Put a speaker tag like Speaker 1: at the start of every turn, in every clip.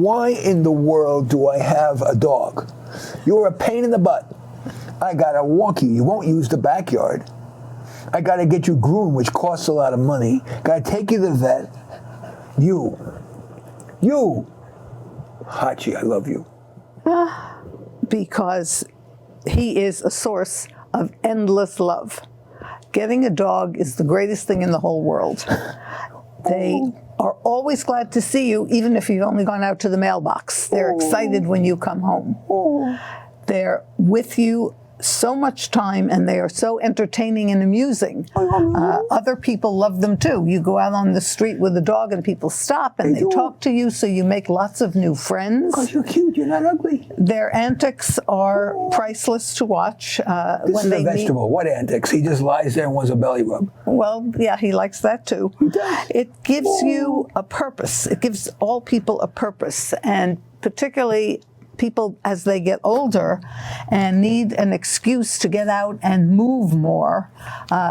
Speaker 1: why in the world do I have a dog? You're a pain in the butt. I gotta walk you. You won't use the backyard. I gotta get you groomed, which costs a lot of money. Gotta take you to the vet. You, Hachi, I love you.
Speaker 2: Because he is a source of endless love. Getting a dog is the greatest thing in the whole world. They are always glad to see you, even if you've only gone out to the mailbox. They're excited when you come home. They're with you so much time, and they are so entertaining and amusing. Other people love them too. You go out on the street with a dog and people stop and they talk to you, so you make lots of new friends.
Speaker 1: Because you're cute, you're not ugly.
Speaker 2: Their antics are priceless to watch.
Speaker 1: This is a vegetable. What antics? He just lies there and wants a belly rub.
Speaker 2: Well, yeah, he likes that too.
Speaker 1: He does.
Speaker 2: It gives you a purpose. It gives all people a purpose, and particularly people as they get older and need an excuse to get out and move more.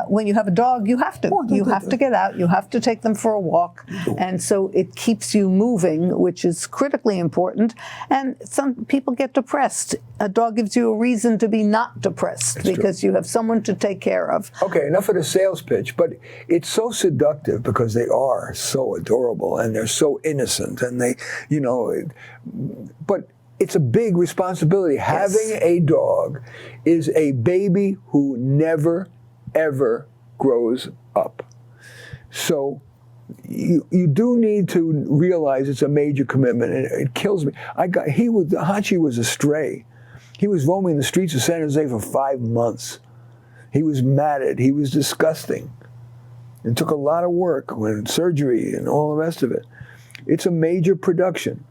Speaker 2: When you have a dog, you have to. You have to get out. You have to take them for a walk. And so it keeps you moving, which is critically important. And some people get depressed. A dog gives you a reason to be not depressed because you have someone to take care of.
Speaker 1: Okay, enough of the sales pitch, but it's so seductive because they are so adorable and they're so innocent and they, but it's a big responsibility. Yes. Having a dog is a baby who never, ever grows up. So you do need to realize it's a major commitment, and it kills me. Hachi was a stray. He was roaming the streets of San Jose for 5 months. He was matted. He was disgusting. It took a lot of work, surgery and all the rest of it. It's a major production.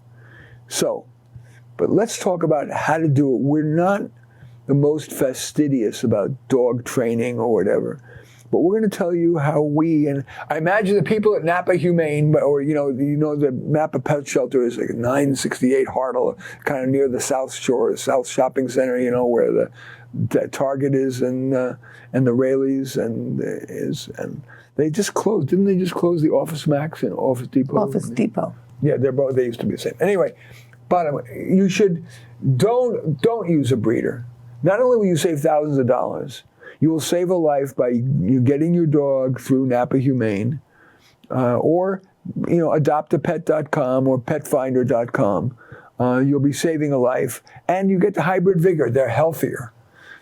Speaker 1: But let's talk about how to do it. We're not the most fastidious about dog training or whatever, but we're going to tell you how and I imagine the people at Napa Humane, or the Napa Pet Shelter is like 968 Hartle, kind of near the South Shore, South Shopping Center, where the Target is and the Rayleigh's and they just closed. Didn't they just close the Office Max and Office Depot?
Speaker 2: Office Depot.
Speaker 1: Yeah, they used to be the same. Anyway. Bottom, you should don't use a breeder. Not only will you save thousands of dollars, you will save a life by you getting your dog through Napa Humane, or adoptapet.com or petfinder.com. You'll be saving a life, and you get the hybrid vigor. They're healthier.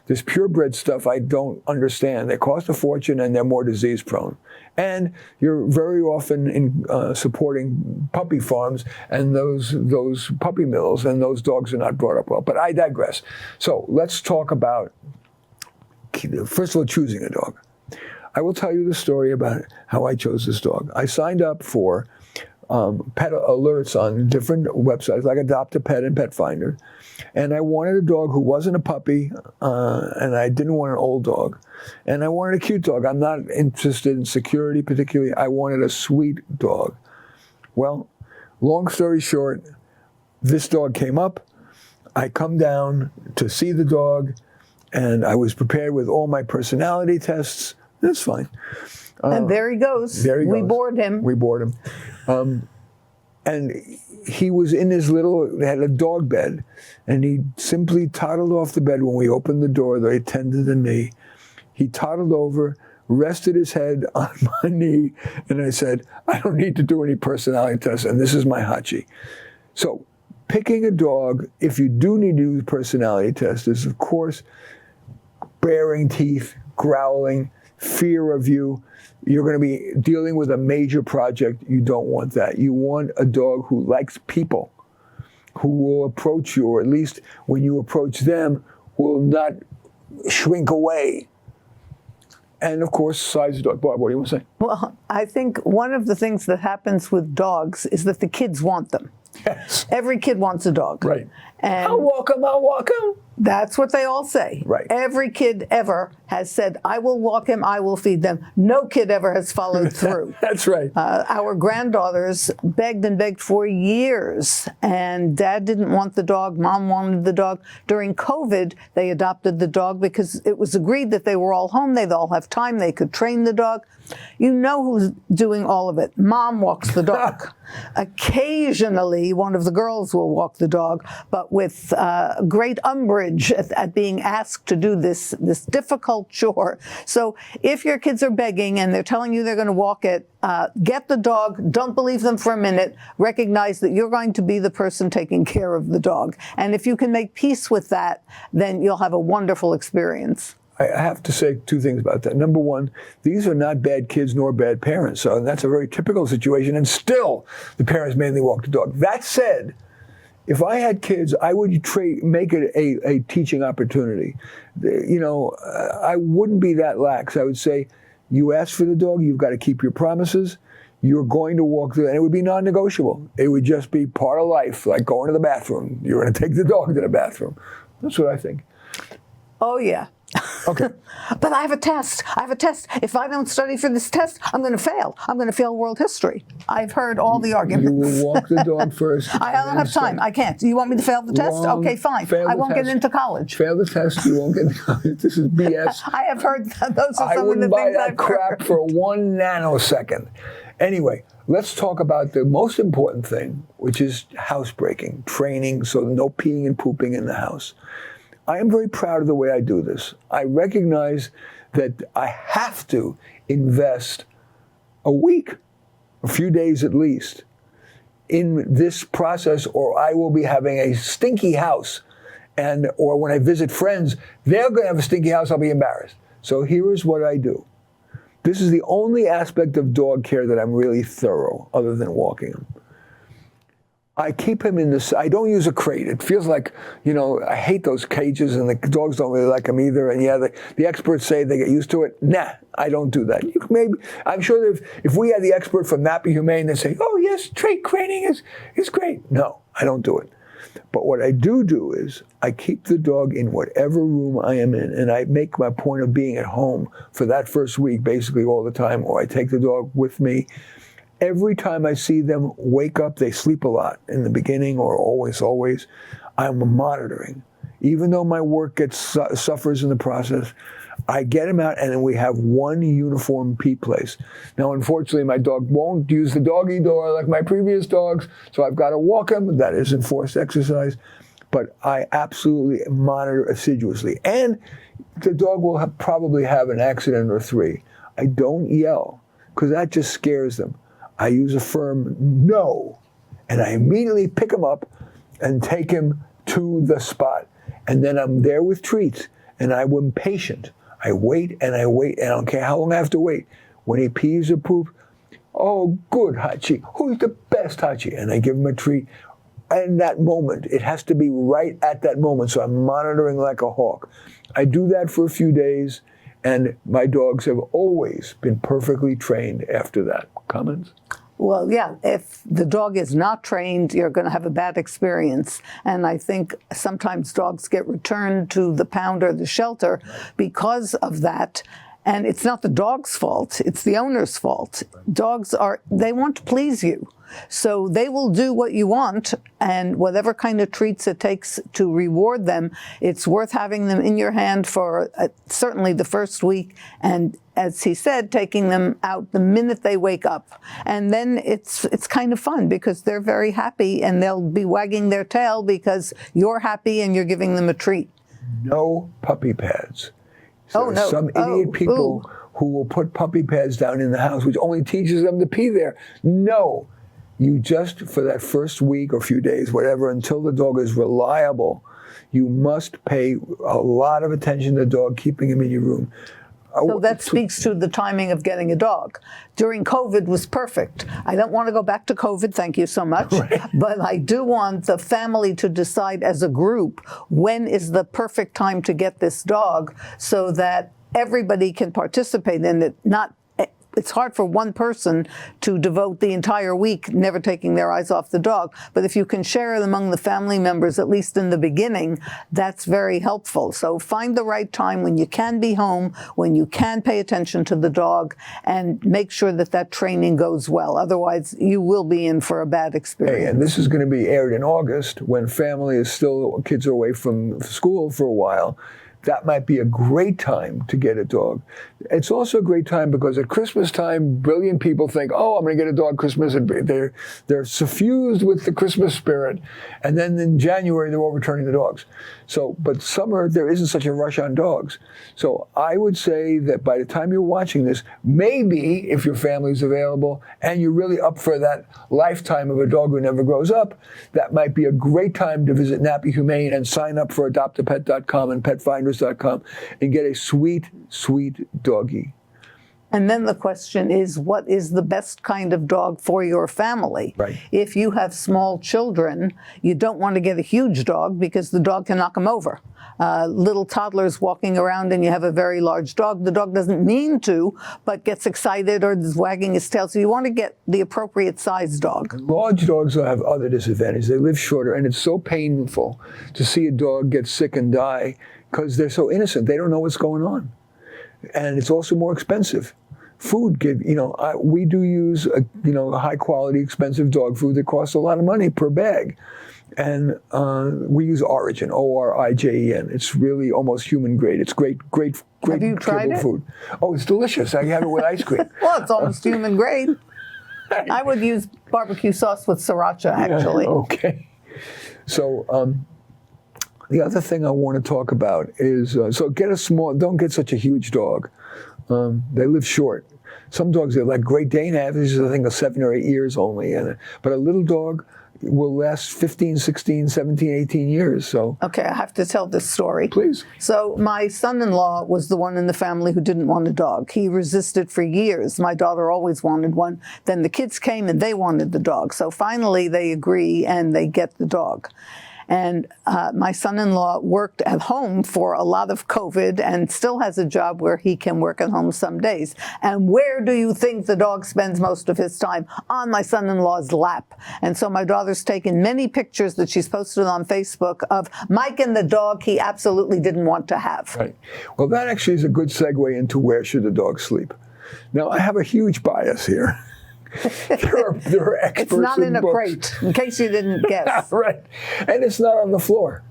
Speaker 1: This purebred stuff I don't understand. They cost a fortune and they're more disease prone. And you're very often supporting puppy farms and those puppy mills, and those dogs are not brought up well. But I digress. So let's talk about, first of all, choosing a dog. I will tell you the story about how I chose this dog. I signed up for pet alerts on different websites like Adopt a Pet and Pet Finder. And I wanted a dog who wasn't a puppy, and I didn't want an old dog. And I wanted a cute dog. I'm not interested in security particularly. I wanted a sweet dog. Well, long story short, this dog came up. I come down to see the dog, and I was prepared with all my personality tests. That's fine.
Speaker 2: And there he goes. We bored him.
Speaker 1: We bored him. And he was in his they had a dog bed, and he simply toddled off the bed when we opened the door. They attended to me. He toddled over, rested his head on my knee, and I said, I don't need to do any personality tests, and this is my Hachi. So picking a dog, if you do need to do a personality test, is, of course, baring teeth, growling, fear of you. You're going to be dealing with a major project. You don't want that. You want a dog who likes people, who will approach you, or at least when you approach them, will not shrink away. And of course, size of dog. Barb, what do you want to say?
Speaker 2: Well, I think one of the things that happens with dogs is that the kids want them.
Speaker 1: Yes.
Speaker 2: Every kid wants a dog.
Speaker 1: Right.
Speaker 2: And
Speaker 1: I'll walk him.
Speaker 2: That's what they all say.
Speaker 1: Right.
Speaker 2: Every kid ever has said, I will walk him, I will feed them. No kid ever has followed through.
Speaker 1: That's right.
Speaker 2: Our granddaughters begged and begged for years, and Dad didn't want the dog, Mom wanted the dog. During COVID, they adopted the dog because it was agreed that they were all home, they'd all have time, they could train the dog. You know who's doing all of it. Mom walks the dog. Occasionally, one of the girls will walk the dog, but with great umbrage at being asked to do this difficult chore. So if your kids are begging and they're telling you they're going to walk it, get the dog. Don't believe them for a minute. Recognize that you're going to be the person taking care of the dog. And if you can make peace with that, then you'll have a wonderful experience.
Speaker 1: I have to say two things about that. Number one, these are not bad kids nor bad parents. So that's a very typical situation. And still, the parents mainly walk the dog. That said, if I had kids, I would make it a teaching opportunity. You know, I wouldn't be that lax. I would say, you asked for the dog, you've got to keep your promises. You're going to walk through, and it would be non-negotiable. It would just be part of life, like going to the bathroom. You're going to take the dog to the bathroom. That's what I think.
Speaker 2: Oh, yeah.
Speaker 1: Okay.
Speaker 2: But I have a test. If I don't study for this test, I'm going to fail. I'm going to fail world history. I've heard all the arguments.
Speaker 1: You will walk the dog first.
Speaker 2: I don't have time. I can't. You want me to fail the test?
Speaker 1: Wrong.
Speaker 2: Okay, fine. I won't get into college.
Speaker 1: Fail the test. You won't get into college. This is BS.
Speaker 2: I have heard that. Those are
Speaker 1: I
Speaker 2: some of the
Speaker 1: wouldn't buy
Speaker 2: things
Speaker 1: that
Speaker 2: I've
Speaker 1: crap
Speaker 2: heard.
Speaker 1: for 1 nanosecond. Anyway, let's talk about the most important thing, which is housebreaking, training, so no peeing and pooping in the house. I am very proud of the way I do this. I recognize that I have to invest a week, a few days at least, in this process, or I will be having a stinky house. Or when I visit friends, they're going to have a stinky house, I'll be embarrassed. So here is what I do. This is the only aspect of dog care that I'm really thorough, other than walking him. I keep him in this, I don't use a crate. It feels like, you know, I hate those cages, and the dogs don't really like them either. And yeah, the experts say they get used to it. Nah, I don't do that. I'm sure that if we had the expert from Nappy Humane, they'd say, oh yes, crate craning is great. No, I don't do it. But what I do is I keep the dog in whatever room I am in, and I make my point of being at home for that first week basically all the time, or I take the dog with me. Every time I see them wake up, they sleep a lot in the beginning, or always, I'm monitoring. Even though my work suffers in the process, I get them out, and then we have one uniform pee place. Now, unfortunately, my dog won't use the doggy door like my previous dogs, so I've got to walk him. That is enforced exercise. But I absolutely monitor assiduously. And the dog will probably have an accident or 3. I don't yell, because that just scares them. I use a firm no, and I immediately pick him up and take him to the spot. And then I'm there with treats, and I'm patient. I wait, and I don't care how long I have to wait. When he pees or poops, oh, good, Hachi. Who's the best, Hachi? And I give him a treat. And that moment, it has to be right at that moment, so I'm monitoring like a hawk. I do that for a few days, and my dogs have always been perfectly trained after that. Comments?
Speaker 2: Well, yeah, if the dog is not trained, you're going to have a bad experience. And I think sometimes dogs get returned to the pound or the shelter because of that. And it's not the dog's fault, it's the owner's fault. Dogs they want to please you. So they will do what you want, and whatever kind of treats it takes to reward them, it's worth having them in your hand for certainly the first week. And as he said, taking them out the minute they wake up. And then it's kind of fun because they're very happy, and they'll be wagging their tail because you're happy and you're giving them a treat.
Speaker 1: No puppy pads. So
Speaker 2: Oh, no.
Speaker 1: Some idiot people who will put puppy pads down in the house, which only teaches them to pee there. No. You just, for that first week or few days, whatever, until the dog is reliable, you must pay a lot of attention to the dog, keeping him in your room.
Speaker 2: So that speaks to the timing of getting a dog. During COVID was perfect. I don't want to go back to COVID, thank you so much. Right. But I do want the family to decide as a group when is the perfect time to get this dog so that everybody can participate in it, not it's hard for one person to devote the entire week never taking their eyes off the dog. But if you can share it among the family members, at least in the beginning, that's very helpful. So find the right time when you can be home, when you can pay attention to the dog, and make sure that that training goes well. Otherwise, you will be in for a bad experience.
Speaker 1: And this is going to be aired in August when family is still, kids are away from school for a while. That might be a great time to get a dog. It's also a great time because at Christmas time, brilliant people think, oh, I'm going to get a dog Christmas. And they're suffused with the Christmas spirit. And then in January, they're all returning the dogs. So, but summer, there isn't such a rush on dogs. So I would say that by the time you're watching this, maybe if your family's available and you're really up for that lifetime of a dog who never grows up, that might be a great time to visit Nappy Humane and sign up for adoptapet.com and petfinders.com and get a sweet, sweet doggy.
Speaker 2: And then the question is, what is the best kind of dog for your family?
Speaker 1: Right.
Speaker 2: If you have small children, you don't want to get a huge dog because the dog can knock them over. Little toddlers walking around and you have a very large dog, the dog doesn't mean to, but gets excited or is wagging his tail. So you want to get the appropriate size dog.
Speaker 1: Large dogs have other disadvantages. They live shorter, and it's so painful to see a dog get sick and die because they're so innocent. They don't know what's going on. And it's also more expensive. Food, we do use high quality, expensive dog food that costs a lot of money per bag. And we use Origin, Origen. It's really almost human grade. It's great
Speaker 2: Have you tried it?
Speaker 1: food. Oh, it's delicious. I have it with ice cream.
Speaker 2: Well, it's almost human grade. I would use barbecue sauce with sriracha, actually.
Speaker 1: Yeah, okay. So the other thing I want to talk about is, don't get such a huge dog. They live short. Some dogs are like Great Dane averages, I think, of 7 or 8 years only. But a little dog will last 15, 16, 17, 18 years. So.
Speaker 2: Okay, I have to tell this story.
Speaker 1: Please.
Speaker 2: So my son-in-law was the one in the family who didn't want a dog. He resisted for years. My daughter always wanted one. Then the kids came and they wanted the dog. So finally they agree and they get the dog. And my son-in-law worked at home for a lot of COVID and still has a job where he can work at home some days. And where do you think the dog spends most of his time? On my son-in-law's lap. And so my daughter's taken many pictures that she's posted on Facebook of Mike and the dog he absolutely didn't want to have.
Speaker 1: Right. Well, that actually is a good segue into where should the dog sleep. Now, I have a huge bias here. There are experts.
Speaker 2: It's not in a
Speaker 1: books.
Speaker 2: crate, in case you didn't guess.
Speaker 1: Right. And it's not on the floor.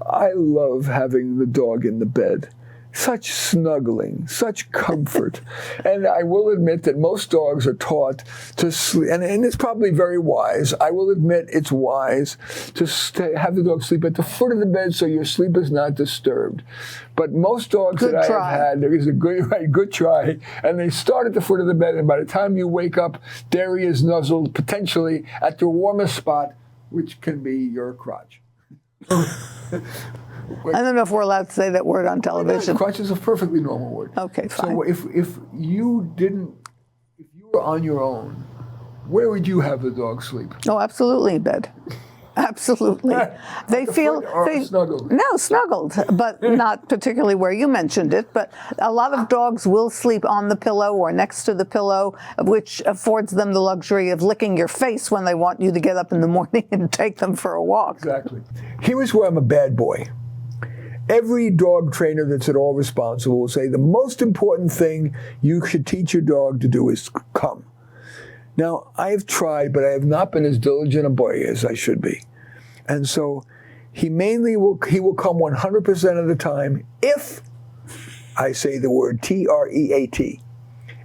Speaker 1: I love having the dog in the bed. Such snuggling, such comfort. And I will admit that most dogs are taught to sleep, and it's probably very wise. I will admit it's wise to have the dog sleep at the foot of the bed so your sleep is not disturbed. But most dogs that I have had, there is a good try, and they start at the foot of the bed, and by the time you wake up, there he is nuzzled, potentially at your warmest spot, which can be your crotch.
Speaker 2: I don't know if we're allowed to say that word on television.
Speaker 1: Crotch is a perfectly normal word.
Speaker 2: Okay, fine.
Speaker 1: So if you were on your own, where would you have the dog sleep?
Speaker 2: Oh, absolutely in bed. Absolutely. They feel
Speaker 1: snuggled.
Speaker 2: No, snuggled, but not particularly where you mentioned it. But a lot of dogs will sleep on the pillow or next to the pillow, which affords them the luxury of licking your face when they want you to get up in the morning and take them for a walk.
Speaker 1: Exactly. Here is where I'm a bad boy. Every dog trainer that's at all responsible will say the most important thing you should teach your dog to do is come. Now, I've tried, but I have not been as diligent a boy as I should be. And so he will come 100% of the time if I say the word TREAT.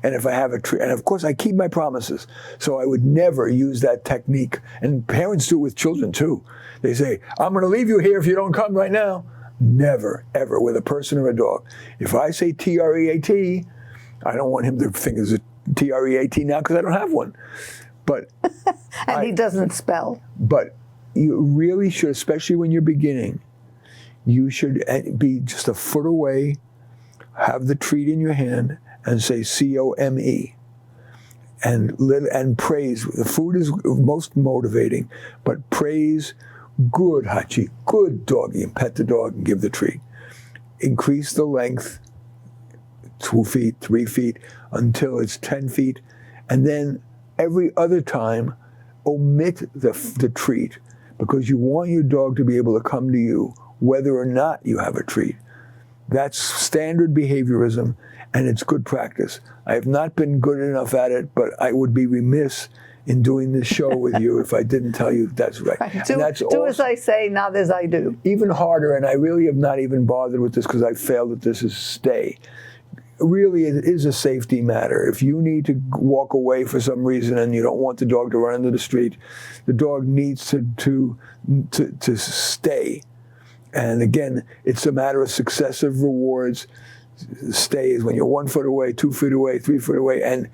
Speaker 1: And if I have a treat, and of course I keep my promises. So I would never use that technique. And parents do it with children too. They say, I'm going to leave you here if you don't come right now. Never, ever with a person or a dog. If I say TREAT, I don't want him to think it's a TREAT now because I don't have one. But
Speaker 2: and he doesn't spell.
Speaker 1: But you really should, especially when you're beginning, you should be just a foot away, have the treat in your hand, and say COME. And praise. The food is most motivating, but praise. Good, Hachi, good doggy, and pet the dog and give the treat. Increase the length 2 feet, 3 feet, until it's 10 feet. And then every other time, omit the treat, because you want your dog to be able to come to you whether or not you have a treat. That's standard behaviorism, and it's good practice. I have not been good enough at it, but I would be remiss in doing this show with you if I didn't tell you that's right.
Speaker 2: Do as I say, not as I do.
Speaker 1: Even harder, and I really have not even bothered with this because I failed at this, is stay. Really, it is a safety matter. If you need to walk away for some reason and you don't want the dog to run into the street, the dog needs to stay. And again, it's a matter of successive rewards. Stay is when you're 1 foot away, 2 feet away, 3 foot away, and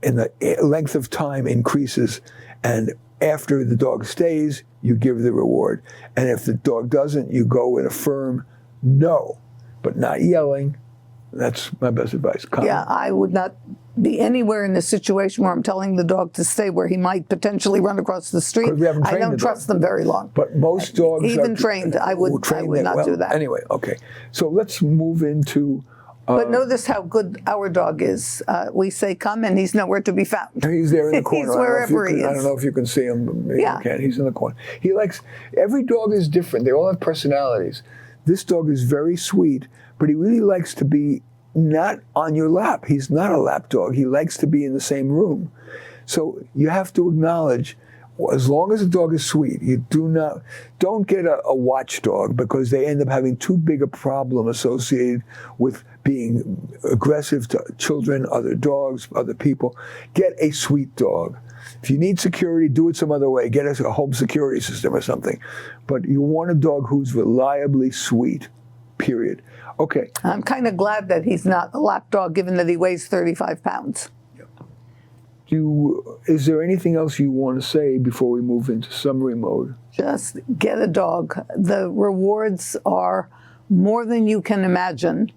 Speaker 1: the length of time increases. And after the dog stays, you give the reward. And if the dog doesn't, you go with a firm no, but not yelling. That's my best advice.
Speaker 2: Yeah, I would not be anywhere in a situation where I'm telling the dog to stay where he might potentially run across the street. I don't trust them very long.
Speaker 1: But most dogs
Speaker 2: even trained, I would not do that.
Speaker 1: Anyway, okay. So let's move into...
Speaker 2: but notice how good our dog is. We say come, and he's nowhere to be found.
Speaker 1: He's there in the corner.
Speaker 2: He's wherever he is.
Speaker 1: I don't know if you can see him. Maybe
Speaker 2: Yeah.
Speaker 1: you can. He's in the corner. He likes... Every dog is different. They all have personalities. This dog is very sweet, but he really likes to be not on your lap. He's not a lap dog. He likes to be in the same room. So you have to acknowledge, as long as the dog is sweet, you don't get a watchdog, because they end up having too big a problem associated with being aggressive to children, other dogs, other people. Get a sweet dog. If you need security, do it some other way. Get a home security system or something. But you want a dog who's reliably sweet, period. Okay.
Speaker 2: I'm kind of glad that he's not a lap dog, given that he weighs 35 pounds.
Speaker 1: Is there anything else you want to say before we move into summary mode?
Speaker 2: Just get a dog. The rewards are more than you can imagine.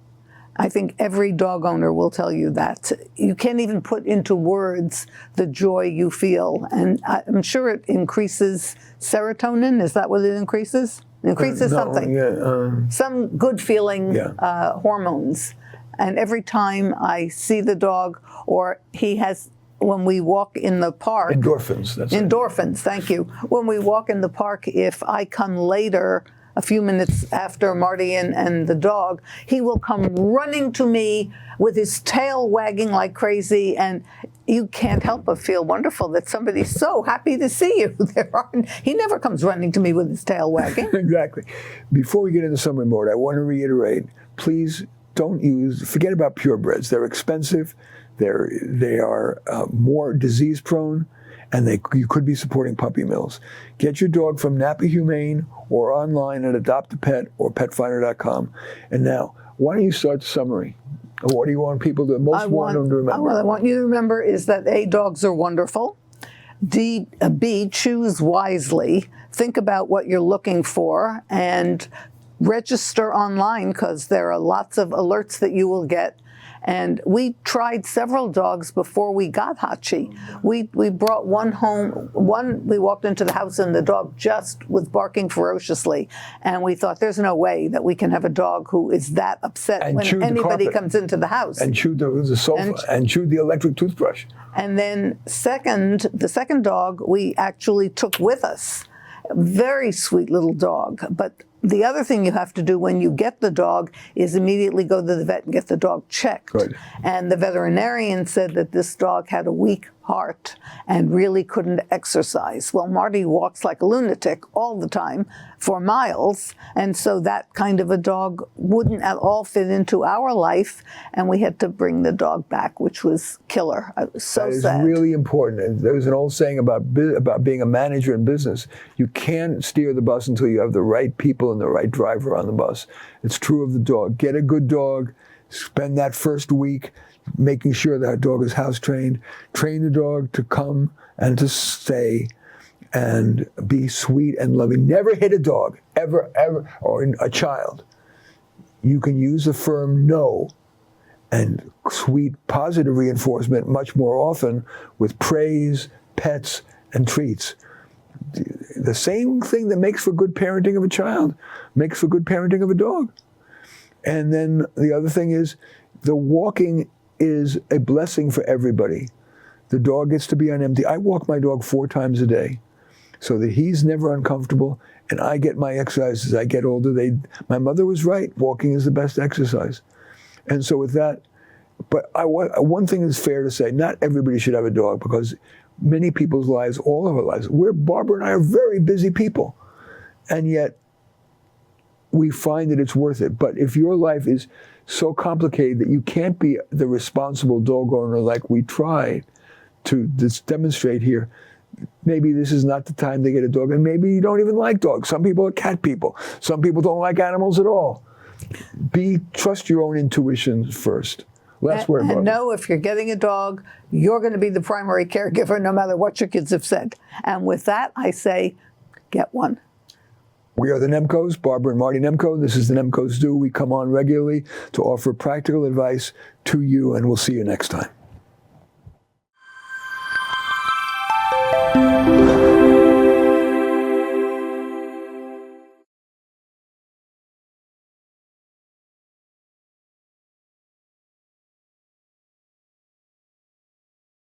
Speaker 2: I think every dog owner will tell you that. You can't even put into words the joy you feel. And I'm sure it increases serotonin. Is that what it increases? It increases something.
Speaker 1: Yeah,
Speaker 2: some good feeling hormones. And every time I see the dog, or he has, when we walk in the park.
Speaker 1: Endorphins.
Speaker 2: Endorphins, thank you. When we walk in the park, if I come later, a few minutes after Marty and the dog, he will come running to me with his tail wagging like crazy, and you can't help but feel wonderful that somebody's so happy to see you. He never comes running to me with his tail wagging.
Speaker 1: Exactly. Before we get into summary mode, I want to reiterate, please forget about purebreds. They're expensive, they are more disease prone, and you could be supporting puppy mills. Get your dog from Nappy Humane or online at Adopt a Pet or petfinder.com. And now, why don't you start the summary? What do you want people to want them to remember?
Speaker 2: What I want you to remember is that A, dogs are wonderful. B, choose wisely. Think about what you're looking for and register online, because there are lots of alerts that you will get. And we tried several dogs before we got Hachi. We brought one home. We walked into the house and the dog just was barking ferociously. And we thought, there's no way that we can have a dog who is that upset
Speaker 1: and
Speaker 2: when anybody comes into the house.
Speaker 1: And chewed the sofa and chewed the electric toothbrush.
Speaker 2: And then the second dog we actually took with us. Very sweet little dog. But the other thing you have to do when you get the dog is immediately go to the vet and get the dog checked.
Speaker 1: Good.
Speaker 2: And the veterinarian said that this dog had a weak heart and really couldn't exercise. Well, Marty walks like a lunatic all the time for miles, and so that kind of a dog wouldn't at all fit into our life, and we had to bring the dog back, which was killer. I was so sad.
Speaker 1: That is really important. And there's an old saying about being a manager in business. You can't steer the bus until you have the right people and the right driver on the bus. It's true of the dog. Get a good dog. Spend that first week making sure that dog is house trained. Train the dog to come and to stay and be sweet and loving. Never hit a dog, ever, or a child. You can use a firm no and sweet positive reinforcement much more often with praise, pets, and treats. The same thing that makes for good parenting of a child makes for good parenting of a dog. And then the other thing is, the walking is a blessing for everybody. The dog gets to be on empty. I walk my dog 4 times a day so that he's never uncomfortable, and I get my exercise as I get older. My mother was right. Walking is the best exercise. And so with that, but one thing is fair to say, not everybody should have a dog, because many people's lives, all of our lives, Barbara and I are very busy people, and yet we find that it's worth it. But if your life is so complicated that you can't be the responsible dog owner like we try to demonstrate here, maybe this is not the time to get a dog. And maybe you don't even like dogs. Some people are cat people. Some people don't like animals at all. Trust your own intuition first. Last word, Barbara.
Speaker 2: And know if you're getting a dog, you're going to be the primary caregiver no matter what your kids have said. And with that, I say, get one.
Speaker 1: We are the Nemkos, Barbara and Marty Nemko. This is the Nemkos Do. We come on regularly to offer practical advice to you, and we'll see you next time.